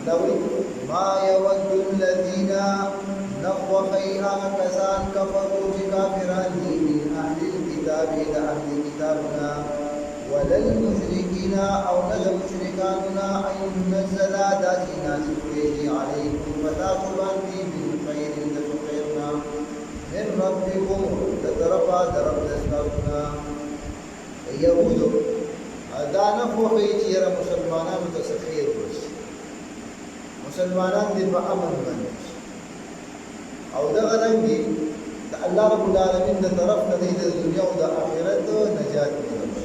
لوی ما یود الذین نخوخی آغا کسان کفرو چی کافران دی من اهل الكتاب دا اهل کتابنا وللمشرکین او نل مشرکاننا ان نزل دا چی نازل کریشی علیکم فتاقبان دی من خیر دسو خیرنا من ربکم دطرفا درب دستاؤنا یهودو دا نخوخی چی یرا مسلمانانو تسخیر ورسی مسلمانان دی په امن باندې او دا غرنګي د الله رب العالمین د طرف نه دی د دنیا او د آخرت نجات ملوي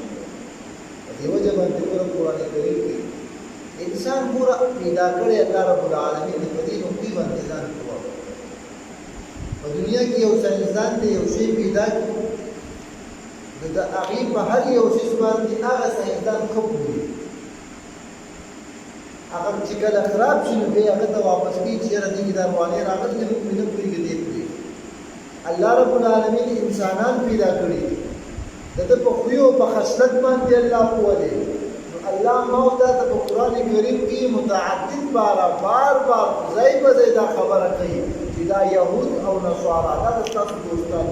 دی وجه باندې قرآن کریم کې انسان پورا پیدا کړی الله رب العالمین په دې نو کې باندې ځان کوو په دنیا کې یو انسان دی یو شی پیدا کړي د هغه په هر یو شی باندې هغه انسان خپل اگر چې کله خراب شي نو بیا هغه ته واپس کی چې ردی کی دروازه راغلی نو موږ پرې کې دی الله رب العالمین انسانان پیدا کړی دته په خو په خصلت باندې الله قوله الله موته د قرآن کریم کې متعدد بار ځای په ځای دا خبره کوي چې دا يهود او نصارا دا تاسو دوستان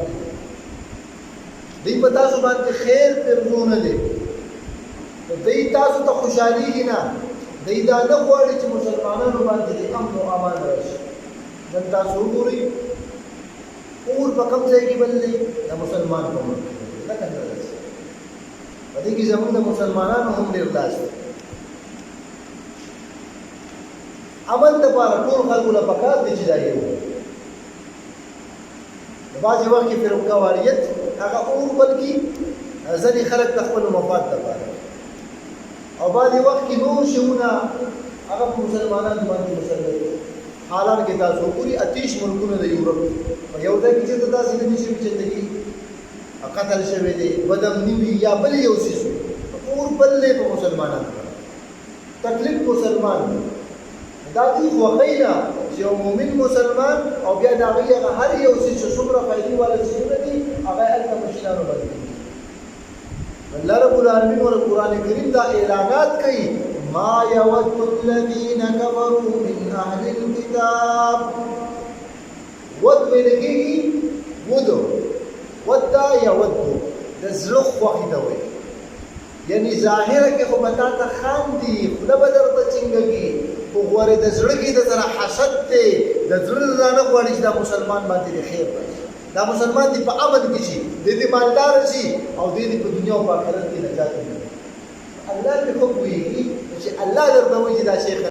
دي په تاسو باندې خیر پرونه دي دوی تاسو ته خوشحالي نه دی دا نه غواړي چې مسلمانانو باندې د امن او امان راشي نن تاسو وګورئ اور په کوم ځای کې بللې د مسلمان په ملک کې نه کنه راځي په دې کې زموږ د مسلمانانو هم ډېر لاس دی امن لپاره ټول خلکو له پکار دي چې دا یې بعضې وخت کې فرقهواریت هغه اور بلکې ځینې خلک د خپلو مفاد لپاره او بعضې وخت کې نور شیونه هغه په مسلمانانو باندې مسلط دي حالانکې تاسو وګورئ اتیش ملکونه د یورپ په یو ځای کې چې داسې نه دي چې چندګي قتل شوی دی بدامني وي یا بل یو څیز وي اور بل دی په مسلمانانو تکلیف مسلمان دا دي خوښۍ ده چې یو مؤمن مسلمان او بیا د هغې هر یو څیز چې څومره فایدې والا څیزونه دي هغه هلته په شیانو باندې الله رب العالمین اور قرآن کریم دا اعلانات کوي ما یود الذین کفروا من اهل الكتاب ود ویلګي ودو ودا یود د زړه خوښي دا وي یعنی ظاهره کې خو بتا ته خان دي خپل بدر ته چنګږي خو غوړې د زړه کې د زړه حسد ته د زړه نه غواړي چې دا مسلمان باندې خیر راشي دا مسلمان دی په امن کې شي د دې مالدار شي او د دې په دنیا او آخرت کې نجات وي الله دې خو وي چې الله درته وایي دا شیخ